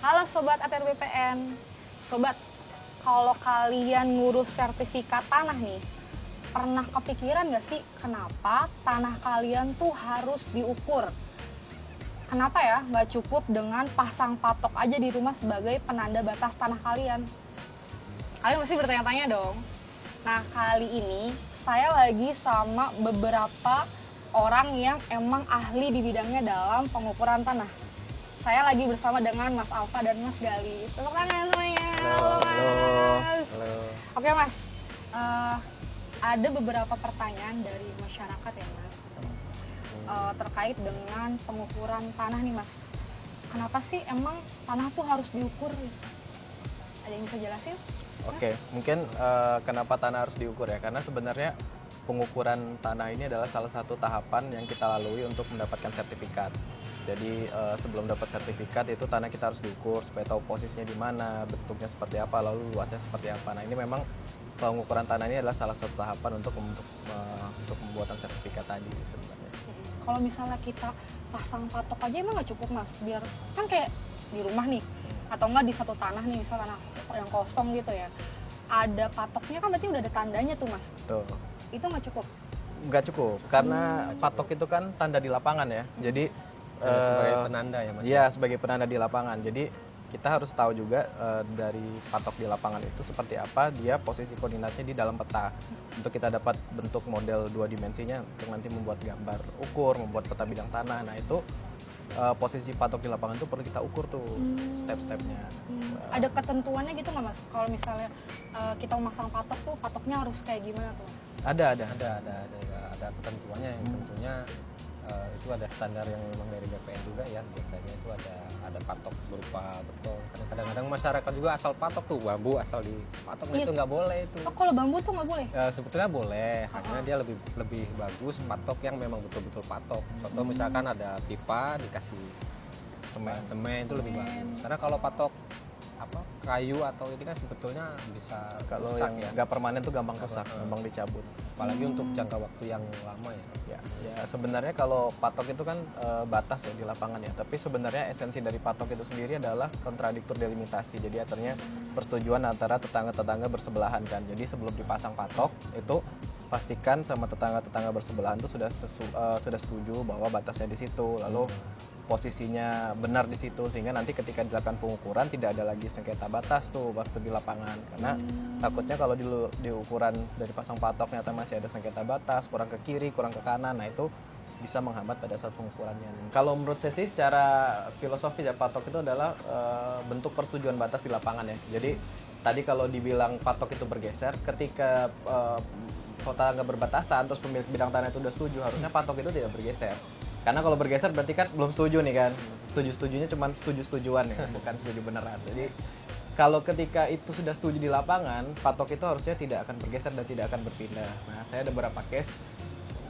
Halo Sobat ATR BPN. Sobat, kalau kalian ngurus sertifikat tanah nih, pernah kepikiran nggak sih kenapa tanah kalian tuh harus diukur? Kenapa ya nggak cukup dengan pasang patok aja di rumah sebagai penanda batas tanah kalian? Kalian pasti bertanya-tanya dong. Nah, kali ini saya lagi sama beberapa orang yang emang ahli di bidangnya dalam pengukuran tanah. Saya lagi bersama dengan Mas Alfa dan Mas Gali. Tepuk tangan semuanya. Halo, Mas. Halo. Oke, Mas. Ada beberapa pertanyaan dari masyarakat ya, Mas. Terkait dengan pengukuran tanah nih, Mas. Kenapa sih emang tanah tuh harus diukur? Ada yang bisa jelasin? Oke, mungkin kenapa tanah harus diukur ya? Karena sebenarnya pengukuran tanah ini adalah salah satu tahapan yang kita lalui untuk mendapatkan sertifikat. Jadi sebelum dapat sertifikat itu tanah kita harus diukur supaya tahu posisinya di mana, bentuknya seperti apa, lalu luasnya seperti apa. Nah, ini memang pengukuran tanah ini adalah salah satu tahapan untuk pembuatan sertifikat tadi sebenarnya. Kalau misalnya kita pasang patok aja emang nggak cukup, Mas? Biar kan kayak di rumah nih, atau enggak di satu tanah nih, misal tanah yang kosong gitu ya, ada patoknya kan berarti udah ada tandanya tuh, Mas. Tuh. Itu nggak cukup? Nggak cukup, karena patok itu kan tanda di lapangan ya. Jadi sebagai penanda ya, Mas? Iya, sebagai penanda di lapangan. Jadi kita harus tahu juga dari patok di lapangan itu seperti apa dia posisi koordinatnya di dalam peta. Untuk kita dapat bentuk model 2 dimensinya untuk nanti membuat gambar ukur, membuat peta bidang tanah. Nah, itu posisi patok di lapangan itu perlu kita ukur tuh step-stepnya. Ada ketentuannya gitu nggak, Mas? Kalau misalnya kita memasang patok tuh, patoknya harus kayak gimana tuh, Mas? Ada. Ada ketentuannya yang tentunya itu ada standar yang memang dari BPN juga ya, biasanya itu ada patok berupa beton. Karena kadang-kadang masyarakat juga asal patok tuh bambu asal di patok, Iya. itu nggak boleh itu. Oh, kalau bambu tuh nggak boleh? Sebetulnya boleh, hanya dia lebih bagus patok yang memang betul-betul patok. Contoh misalkan ada pipa dikasih semen itu lebih bagus. Karena kalau patok kayu atau ini kan sebetulnya bisa Kalau rusak yang ya. nggak permanen tuh gampang rusak, gampang dicabut. Apalagi untuk jangka waktu yang lama ya. Ya, sebenarnya kalau patok itu kan batas ya di lapangan ya. Tapi sebenarnya esensi dari patok itu sendiri adalah kontradiktur delimitasi. Jadi artinya persetujuan antara tetangga-tetangga bersebelahan kan. Jadi sebelum dipasang patok itu pastikan sama tetangga-tetangga bersebelahan itu sudah setuju bahwa batasnya di situ. Lalu posisinya benar di situ sehingga nanti ketika dilakukan pengukuran tidak ada lagi sengketa batas tuh waktu di lapangan, karena takutnya kalau di ukuran dari pasang patok ternyata masih ada sengketa batas, kurang ke kiri, kurang ke kanan, nah itu bisa menghambat pada saat pengukurannya. Kalau menurut saya sih secara filosofi ya patok itu adalah bentuk persetujuan batas di lapangan ya. Jadi tadi kalau dibilang patok itu bergeser ketika tetangga berbatasan terus pemilik bidang tanah itu udah setuju, harusnya patok itu tidak bergeser. Karena kalau bergeser berarti kan belum setuju nih kan. Setuju-setujunya cuma setuju-setujuan ya, bukan setuju beneran. Jadi kalau ketika itu sudah setuju di lapangan, patok itu harusnya tidak akan bergeser dan tidak akan berpindah. Nah, saya ada beberapa case,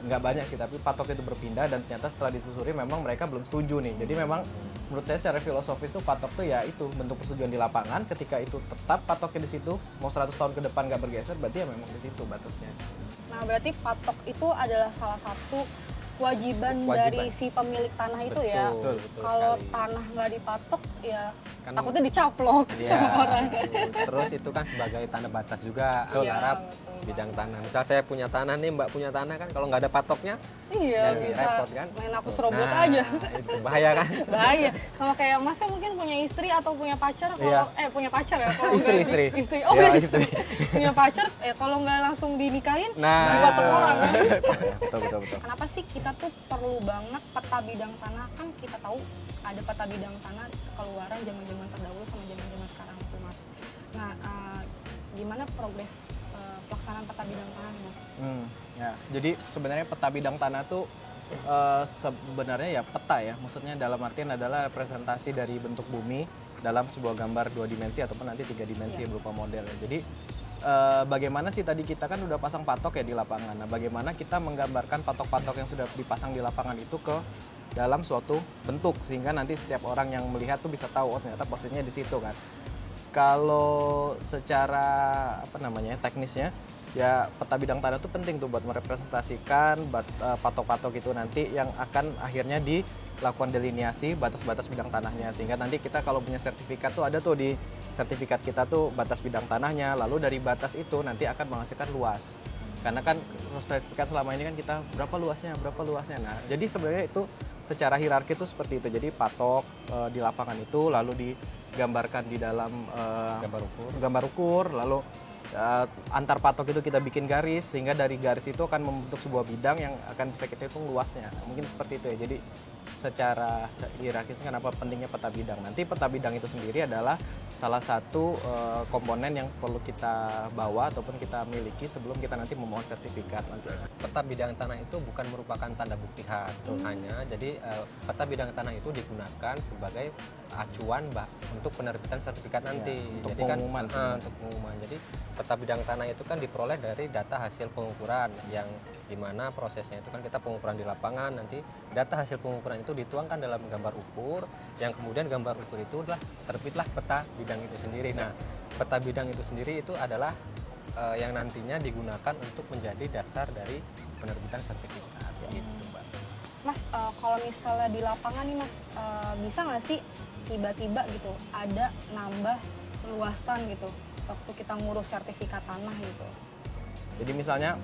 nggak banyak sih, tapi patok itu berpindah dan ternyata setelah ditelusuri memang mereka belum setuju nih. Jadi memang menurut saya secara filosofis tuh patok tuh ya itu bentuk persetujuan di lapangan. Ketika itu tetap patoknya di situ, mau 100 tahun ke depan nggak bergeser, berarti ya memang di situ batasnya. Nah, berarti patok itu adalah salah satu kewajiban dari si pemilik tanah itu ya. Betul Kalau sekali. tanah nggak dipatok ya Kan- takutnya dicaplok Iya, sama orang. terus itu kan sebagai tanda batas juga Iya, antara betul. bidang tanah. Misal saya punya tanah nih, Mbak punya tanah kan, kalau nggak ada patoknya Iya, dan bisa repot kan. main hapus robot Nah, aja. itu bahaya kan. Bahaya. Sama kayak Masnya mungkin punya istri atau punya pacar kalau Iya. punya pacar ya kalau Istri. istri. Oh, Iya, punya istri. punya pacar kalau nggak langsung dinikahin Nah, dipatok orang kan. Betul. Kenapa sih kita tuh perlu banget peta bidang tanah? Kan kita tahu ada peta bidang tanah keluaran zaman-zaman terdahulu sama zaman-zaman sekarang tuh, Mas. Nah, gimana progres pelaksanaan peta bidang tanah nih, Mas? Ya. Jadi sebenarnya peta bidang tanah tuh sebenarnya ya peta ya. Maksudnya dalam artian adalah representasi dari bentuk bumi dalam sebuah gambar 2 dimensi ataupun nanti 3 dimensi berupa model ya. Jadi bagaimana sih tadi kita kan udah pasang patok ya di lapangan. Nah, bagaimana kita menggambarkan patok-patok yang sudah dipasang di lapangan itu ke dalam suatu bentuk sehingga nanti setiap orang yang melihat tuh bisa tahu oh ternyata posisinya di situ kan. Kalau secara teknisnya ya peta bidang tanah itu penting tuh buat merepresentasikan patok-patok itu nanti yang akan akhirnya dilakukan delineasi batas-batas bidang tanahnya, sehingga nanti kita kalau punya sertifikat tuh ada tuh di sertifikat kita tuh batas bidang tanahnya, lalu dari batas itu nanti akan menghasilkan luas. Karena kan sertifikat selama ini kan kita berapa luasnya. Nah, jadi sebenarnya itu secara hierarkis itu seperti itu. Jadi patok di lapangan itu lalu digambarkan di dalam gambar ukur, lalu antar patok itu kita bikin garis, sehingga dari garis itu akan membentuk sebuah bidang yang akan bisa kita hitung luasnya. Mungkin seperti itu ya. Jadi secara hierarkis kenapa pentingnya peta bidang. Nanti peta bidang itu sendiri adalah salah satu komponen yang perlu kita bawa ataupun kita miliki sebelum kita nanti memohon sertifikat nanti. Peta bidang tanah itu bukan merupakan tanda bukti hak hanya, jadi peta bidang tanah itu digunakan sebagai acuan untuk penerbitan sertifikat nanti. Untuk jadi pengumuman. Untuk pengumuman. Jadi peta bidang tanah itu kan diperoleh dari data hasil pengukuran, yang dimana prosesnya itu kan kita pengukuran di lapangan, nanti data hasil pengukuran itu dituangkan dalam gambar ukur, yang kemudian gambar ukur itu adalah terbitlah peta bidang itu sendiri. Nah, peta bidang itu sendiri itu adalah yang nantinya digunakan untuk menjadi dasar dari penerbitan sertifikat. Gitu, Mbak. Mas, kalau misalnya di lapangan nih Mas, bisa nggak sih tiba-tiba gitu ada nambah luasan gitu waktu kita ngurus sertifikat tanah gitu? Jadi misalnya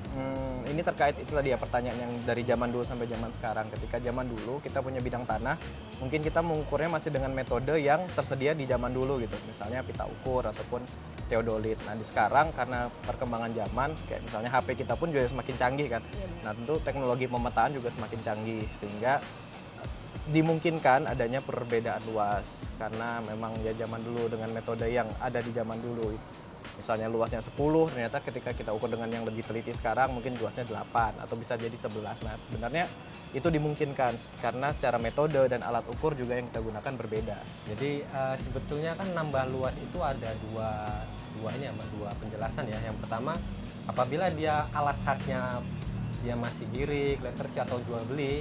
ini terkait itu tadi ya pertanyaan yang dari zaman dulu sampai zaman sekarang. Ketika zaman dulu kita punya bidang tanah, mungkin kita mengukurnya masih dengan metode yang tersedia di zaman dulu gitu. Misalnya pita ukur ataupun teodolit. Nah di sekarang karena perkembangan zaman, kayak misalnya HP kita pun juga semakin canggih kan. Nah tentu teknologi pemetaan juga semakin canggih, sehingga dimungkinkan adanya perbedaan luas. Karena memang ya zaman dulu dengan metode yang ada di zaman dulu, misalnya luasnya 10, ternyata ketika kita ukur dengan yang lebih teliti sekarang mungkin luasnya 8 atau bisa jadi 11. Nah sebenarnya itu dimungkinkan karena secara metode dan alat ukur juga yang kita gunakan berbeda. Jadi sebetulnya kan nambah luas itu ada dua penjelasan ya. Yang pertama, apabila dia alas haknya dia masih girik, lettersi atau jual beli,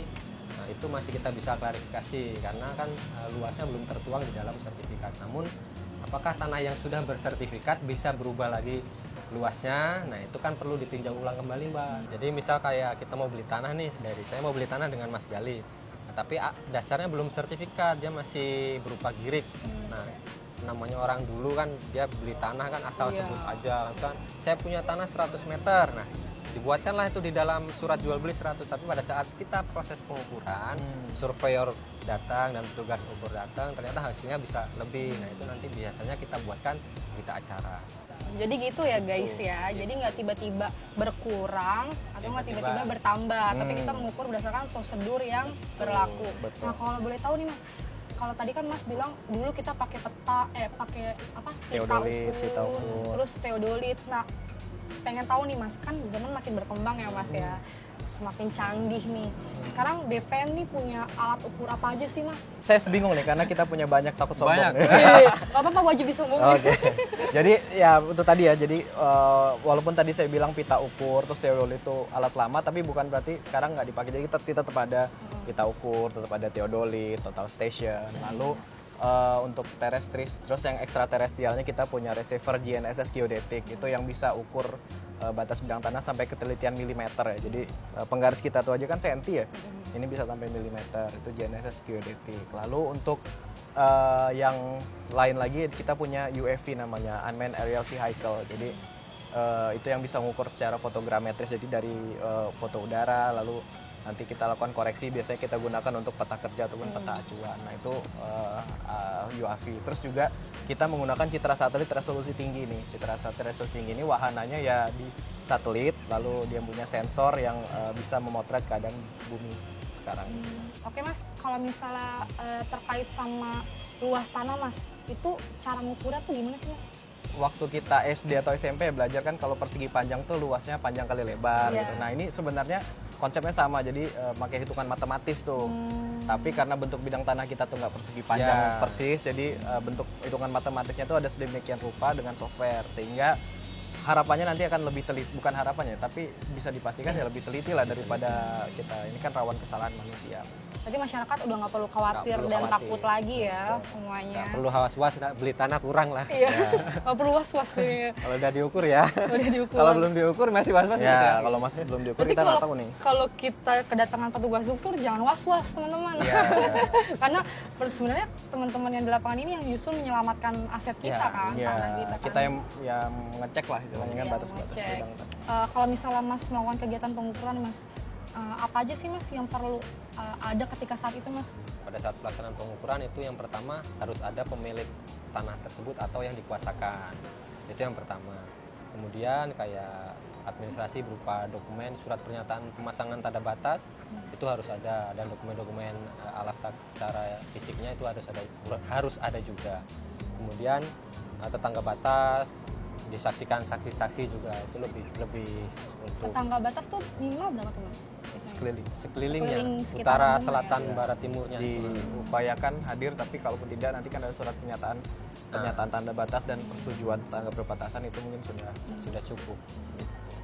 nah itu masih kita bisa klarifikasi karena kan luasnya belum tertuang di dalam sertifikat. Namun apakah tanah yang sudah bersertifikat bisa berubah lagi luasnya? Nah itu kan perlu ditinjau ulang kembali, Mbak. Jadi misal kayak kita mau beli tanah nih, saya mau beli tanah dengan Mas Gali, nah, tapi dasarnya belum sertifikat, dia masih berupa girik. Nah namanya orang dulu kan dia beli tanah kan asal sebut aja kan, saya punya tanah 100 meter. Nah dibuatkanlah itu di dalam surat jual beli 100, tapi pada saat kita proses pengukuran, surveyor datang dan petugas ukur datang, ternyata hasilnya bisa lebih. Nah itu nanti biasanya kita buatkan berita acara. Jadi gitu ya guys ya, jadi nggak tiba-tiba berkurang atau nggak tiba-tiba bertambah, tapi kita mengukur berdasarkan prosedur yang berlaku. Betul. Nah kalau boleh tahu nih Mas, kalau tadi kan Mas bilang dulu kita pakai pakai apa? Pita ukur. Terus teodolit. Nah pengen tahu nih Mas, kan zaman makin berkembang ya Mas ya, semakin canggih nih. Sekarang BPN nih punya alat ukur apa aja sih Mas? Saya bingung nih karena kita punya banyak, takut sombong. Banyak. Gak apa-apa, wajib disombongin. Oke. Jadi ya itu tadi ya. Jadi walaupun tadi saya bilang pita ukur terus teodolit itu alat lama, tapi bukan berarti sekarang nggak dipakai. Jadi kita tetap ada pita ukur, tetap ada teodolit, total station. Lalu untuk terrestris, terus yang ekstraterestrialnya kita punya receiver GNSS geodetik, itu yang bisa ukur batas bidang tanah sampai ketelitian milimeter ya. Jadi penggaris kita tuh aja kan senti ya, ini bisa sampai milimeter, itu GNSS geodetik. Lalu untuk yang lain lagi kita punya UAV namanya, Unmanned Aerial Vehicle. Jadi itu yang bisa mengukur secara fotogrametris, jadi dari foto udara, lalu nanti kita lakukan koreksi, biasanya kita gunakan untuk peta kerja ataupun peta acuan. Nah itu UAV. Terus juga kita menggunakan citra satelit resolusi tinggi nih. Citra satelit resolusi tinggi ini wahananya ya di satelit, lalu dia punya sensor yang bisa memotret keadaan bumi sekarang. Oke Mas, kalau misalnya terkait sama luas tanah Mas, itu cara mengukurnya tuh gimana sih Mas? Waktu kita SD atau SMP belajar kan kalau persegi panjang tuh luasnya panjang kali lebar gitu. Nah ini sebenarnya konsepnya sama, jadi pakai hitungan matematis tuh. Tapi karena bentuk bidang tanah kita tuh nggak persegi panjang persis, jadi bentuk hitungan matematisnya tuh ada sedemikian rupa dengan software, sehingga harapannya nanti akan lebih teliti, bukan harapannya, tapi bisa dipastikan ya lebih teliti lah daripada kita. Ini kan rawan kesalahan manusia. Berarti masyarakat udah nggak perlu khawatir Nggak perlu dan khawatir. takut lagi ya semuanya. Nggak perlu was-was, beli tanah kurang lah. Iya, nggak perlu was-was nih. Kalau udah diukur ya. Udah diukur. Kalau belum diukur masih was-was. Ya, kalau masih belum diukur Berarti kita nggak tahu nih. kalau kita kedatangan petugas ukur jangan was-was teman-teman. Ya, Karena sebenarnya teman-teman yang di lapangan ini yang justru menyelamatkan aset kita kan, ya, tanah kita kan. kita yang ngecek lah istilahnya kan Iya, batas-batas ngecek. bidang tanah. Kalau misalnya Mas melakukan kegiatan pengukuran Mas, apa aja sih Mas yang perlu ada ketika saat itu Mas? Pada saat pelaksanaan pengukuran itu yang pertama harus ada pemilik tanah tersebut atau yang dikuasakan. Itu yang pertama. Kemudian kayak administrasi berupa dokumen, surat pernyataan pemasangan tanda batas itu harus ada, dan dokumen-dokumen alas secara fisiknya itu harus ada juga. Kemudian tetangga batas, disaksikan saksi-saksi juga itu lebih untuk Tetangga batas tuh minimal berapa teman? Sekeliling. sekelilingnya, Sekeliling sekitaran utara, rumah ya? selatan, Ya. barat, timurnya. Diupayakan hadir, tapi kalaupun tidak nanti kan ada surat pernyataan tanda batas dan persetujuan tetangga berbatasan itu mungkin Sudah cukup.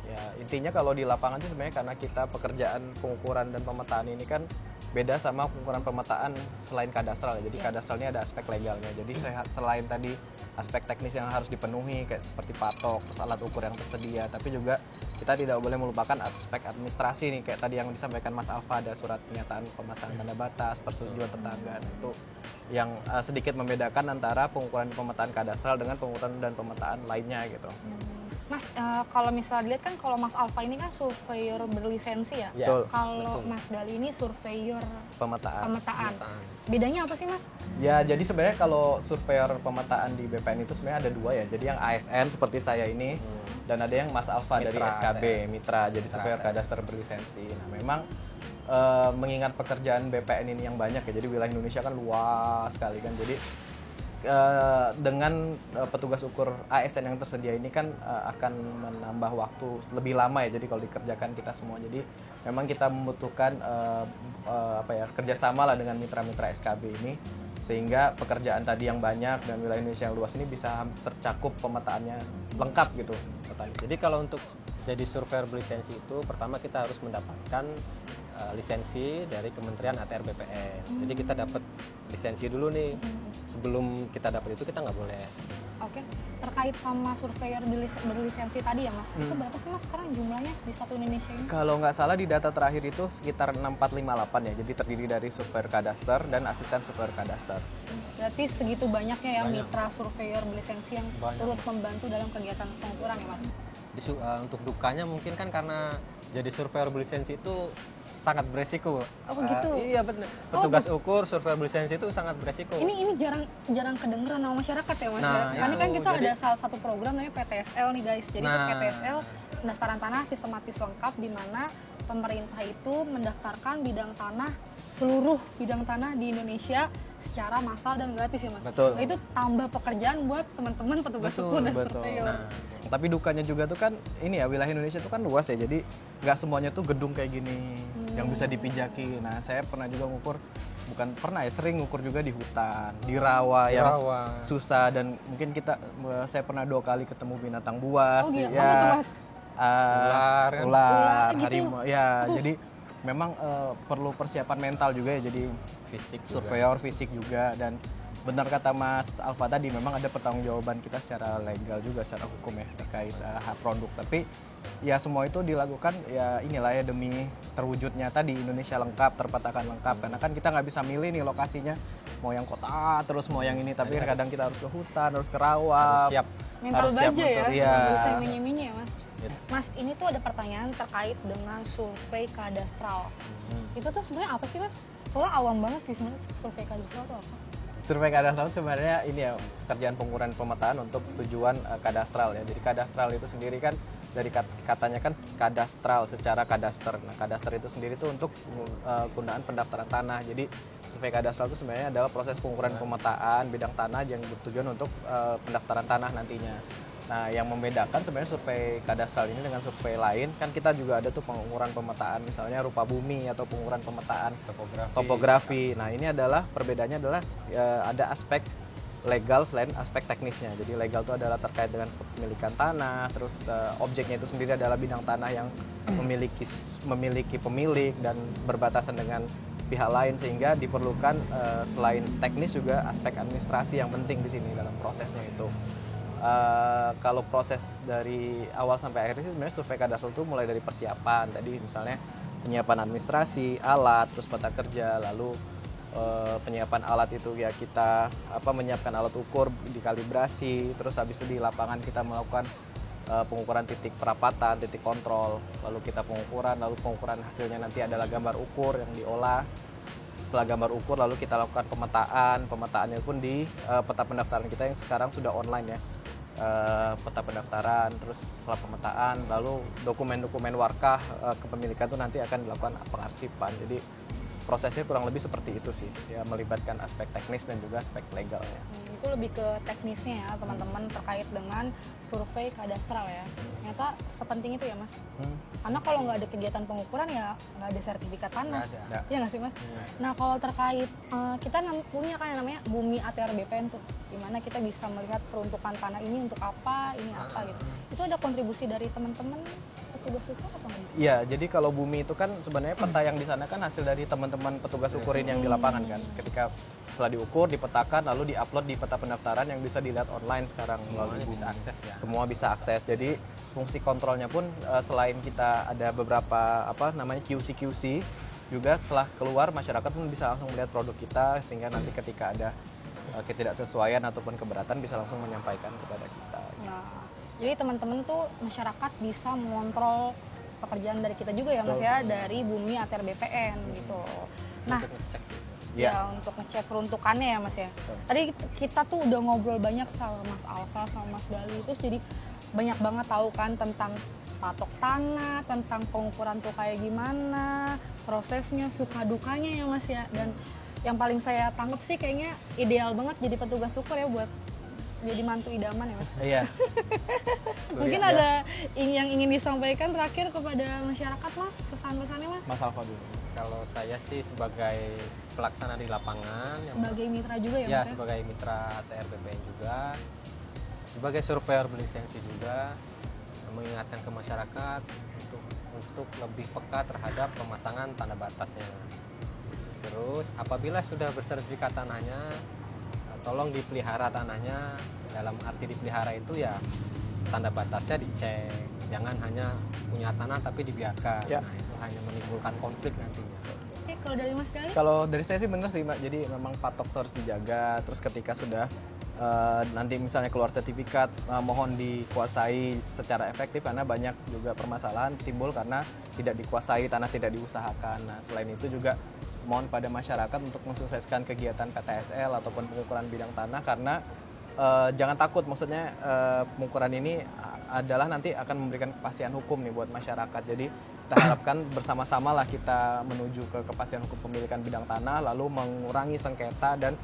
ya, intinya kalau di lapangan itu sebenarnya karena kita pekerjaan pengukuran dan pemetaan ini kan beda sama pengukuran pemetaan selain kadastral ya. Jadi kadastral ini ada aspek legalnya. Jadi selain tadi aspek teknis yang harus dipenuhi kayak seperti patok, terus alat ukur yang tersedia, tapi juga kita tidak boleh melupakan aspek administrasi nih, kayak tadi yang disampaikan Mas Alfa, ada surat pernyataan pemasangan tanda batas, persetujuan tetangga. Nah, itu yang sedikit membedakan antara pengukuran pemetaan kadastral dengan pengukuran dan pemetaan lainnya gitu. Mas, kalau misalnya dilihat kan kalau Mas Alfa ini kan surveyor berlisensi ya. Ya, Betul. Kalau betul. Mas Gali ini surveyor Pemetaan. pemetaan. Pemetaan. Bedanya apa sih Mas? Ya, jadi sebenarnya kalau surveyor pemetaan di BPN itu sebenarnya ada dua ya. Jadi yang ASN seperti saya ini, dan ada yang Mas Alfa dari Mitra, SKB, ya. mitra, jadi Mitra, surveyor ya. kadaster berlisensi. Nah, memang mengingat pekerjaan BPN ini yang banyak ya, jadi wilayah Indonesia kan luas sekali kan. Jadi dengan petugas ukur ASN yang tersedia ini kan akan menambah waktu lebih lama ya, jadi kalau dikerjakan kita semua. Jadi memang kita membutuhkan kerjasama lah dengan mitra-mitra SKB ini, sehingga pekerjaan tadi yang banyak dan wilayah Indonesia yang luas ini bisa tercakup pemetaannya lengkap gitu. Jadi kalau untuk jadi surveyor berlisensi itu pertama kita harus mendapatkan lisensi dari Kementerian ATR BPN. Jadi kita dapat lisensi dulu nih. Sebelum kita dapat itu kita nggak boleh. Oke, terkait sama surveyor berlisensi tadi ya Mas, itu berapa sih Mas sekarang jumlahnya di satu Indonesia ini? Kalau nggak salah di data terakhir itu sekitar 6458 ya, jadi terdiri dari surveyor kadaster dan asisten surveyor kadaster. Berarti segitu banyaknya ya Banyak. mitra surveyor berlisensi yang Banyak. turut membantu dalam kegiatan pengukuran ya Mas? Untuk dukanya mungkin kan karena jadi surveyor berlisensi itu sangat beresiko. Oh, begitu? Iya benar. Petugas ukur surveyor berlisensi itu sangat beresiko. Ini jarang kedengeran sama masyarakat ya Mas Nah, ya? Karena kan itu, kita jadi- ada salah satu program namanya PTSL nih guys. Jadi Nah. PTSL pendaftaran tanah sistematis lengkap, di mana pemerintah itu mendaftarkan seluruh bidang tanah di Indonesia secara massal dan gratis ya Mas. Betul. Nah, itu tambah pekerjaan buat teman-teman petugas ukur dan surveyor. Nah, tapi dukanya juga tuh kan ini ya, wilayah Indonesia tuh kan luas ya, jadi nggak semuanya tuh gedung kayak gini yang bisa dipijaki. Nah, saya pernah juga ngukur, sering ngukur juga di hutan, di rawa yang Rawa. susah, dan mungkin saya pernah 2 kali ketemu binatang buas. Oh iya, ya, apa tuh Mas? Ular, kan? Ular, gitu. harimau, ya. Jadi memang perlu persiapan mental juga ya, jadi Fisik juga. surveyor fisik juga. Dan benar kata Mas Alfa tadi, memang ada pertanggungjawaban kita secara legal juga, secara hukum ya, terkait hak produk. Tapi ya semua itu dilakukan ya inilah ya, demi terwujudnya tadi Indonesia lengkap, terpetakan lengkap. Karena kan kita nggak bisa milih nih lokasinya, mau yang kota terus mau yang ini, tapi kadang kita harus ke hutan, harus ke rawa. Harus siap. Mental Harus siap baja ya, mental, iya. nggak bisa minyi-minyi ya Mas. Mas, ini tuh ada pertanyaan terkait dengan survei kadastral. Itu tuh sebenarnya apa sih Mas? Soalnya awam banget sih sebenarnya survei kadastral itu apa? Survei kadastral sebenarnya ini ya, pekerjaan pengukuran pemetaan untuk tujuan kadastral ya. Jadi kadastral itu sendiri kan dari katanya kan kadastral, secara kadaster. Nah, kadaster itu sendiri tuh untuk penggunaan pendaftaran tanah. Jadi survei kadastral itu sebenarnya adalah proses pengukuran pemetaan bidang tanah yang bertujuan untuk pendaftaran tanah nantinya. Nah, yang membedakan sebenarnya survei kadastral ini dengan survei lain, kan kita juga ada tuh pengukuran pemetaan, misalnya rupa bumi atau pengukuran pemetaan Topografi. topografi. Nah, ini adalah perbedaannya adalah ada aspek legal selain aspek teknisnya. Jadi legal itu adalah terkait dengan kepemilikan tanah, terus objeknya itu sendiri adalah bidang tanah yang memiliki pemilik dan berbatasan dengan pihak lain, sehingga diperlukan selain teknis juga aspek administrasi yang penting di sini dalam prosesnya itu. Kalau proses dari awal sampai akhir sih sebenarnya survei kadastral itu mulai dari persiapan tadi, misalnya penyiapan administrasi, alat, terus peta kerja, lalu penyiapan alat itu ya kita menyiapkan alat ukur, dikalibrasi, terus habis itu di lapangan kita melakukan pengukuran titik perapatan, titik kontrol, lalu kita pengukuran, lalu pengukuran hasilnya nanti adalah gambar ukur yang diolah. Setelah gambar ukur lalu kita lakukan pemetaannya pun di peta pendaftaran kita yang sekarang sudah online ya. Peta pendaftaran, terus setelah pemetaan, lalu dokumen-dokumen warkah kepemilikan itu nanti akan dilakukan pengarsipan. Jadi prosesnya kurang lebih seperti itu sih, ya melibatkan aspek teknis dan juga aspek legalnya. Itu lebih ke teknisnya ya teman-teman, terkait dengan survei kadastral ya. Ternyata sepenting itu ya Mas. Karena kalau nggak ada kegiatan pengukuran ya nggak ada sertifikat tanah. Iya nggak sih Mas? Nah kalau terkait kita punya kan yang namanya Bumi ATR BPN tuh, dimana kita bisa melihat peruntukan tanah ini untuk apa, ini apa gitu. Itu ada kontribusi dari teman-teman petugas ukur apa nggak? Iya, jadi kalau Bumi itu kan sebenarnya peta yang di sana kan hasil dari teman-teman petugas ukurin yang di lapangan kan. Ketika setelah diukur, dipetakan, lalu diupload di peta pendaftaran yang bisa dilihat online sekarang. Semuanya bisa akses ya. Semua bisa akses. Jadi fungsi kontrolnya pun selain kita ada beberapa QC juga setelah keluar masyarakat pun bisa langsung melihat produk kita, sehingga nanti ketika ada ketidaksesuaian ataupun keberatan bisa langsung menyampaikan kepada kita. Nah, jadi teman-teman tuh masyarakat bisa mengontrol pekerjaan dari kita juga ya Mas ya, dari Bumi ATR BPN gitu. Nah, Untuk ngecek sih. ya untuk ngecek peruntukannya ya Mas ya. Tadi kita tuh udah ngobrol banyak sama Mas Alfa sama Mas Gali, terus jadi banyak banget tahu kan tentang patok tanah, tentang pengukuran tuh kayak gimana, prosesnya, suka dukanya ya Mas ya. Dan yang paling saya tangkap sih kayaknya ideal banget jadi petugas ukur ya, buat jadi mantu idaman ya Mas. Iya. Mungkin ada yang ingin disampaikan terakhir kepada masyarakat Mas, pesan-pesannya Mas? Mas Alfa dulu. Kalau saya sih sebagai pelaksana di lapangan, Sebagai mitra juga ya ya Mas ya? sebagai mitra ATR BPN juga, sebagai surveyor berlisensi juga, mengingatkan ke masyarakat untuk lebih peka terhadap pemasangan tanda batasnya. Terus apabila sudah bersertifikat tanahnya, tolong dipelihara tanahnya. Dalam arti dipelihara itu ya tanda batasnya dicek, jangan hanya punya tanah tapi dibiarkan. Ya. Nah itu hanya menimbulkan konflik nantinya. Oke, kalau dari Mas Gali? Kalau dari saya sih bener sih Mbak, jadi memang patok itu harus dijaga. Terus ketika sudah nanti misalnya keluar sertifikat, mohon dikuasai secara efektif, karena banyak juga permasalahan timbul karena tidak dikuasai, tanah tidak diusahakan. Nah selain itu juga mohon pada masyarakat untuk mensukseskan kegiatan PTSL ataupun pengukuran bidang tanah, karena jangan takut, maksudnya pengukuran ini adalah nanti akan memberikan kepastian hukum nih buat masyarakat. Jadi kita harapkan bersama-sama lah kita menuju ke kepastian hukum pemilikan bidang tanah, lalu mengurangi sengketa dan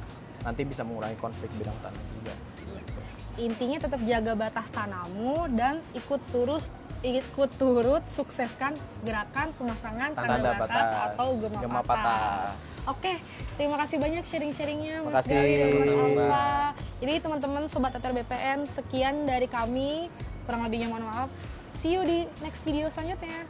nanti bisa mengurangi konflik bidang tanah juga. Intinya tetap jaga batas tanahmu dan ikut turut sukseskan gerakan pemasangan tanda batas atau gema patas. Oke, terima kasih banyak sharing-sharingnya Mas Makasih. Gali sama Mas Sama-sama. Alfa. Jadi teman-teman Sobat ATR BPN, sekian dari kami. Kurang lebihnya mohon maaf. See you di next video selanjutnya.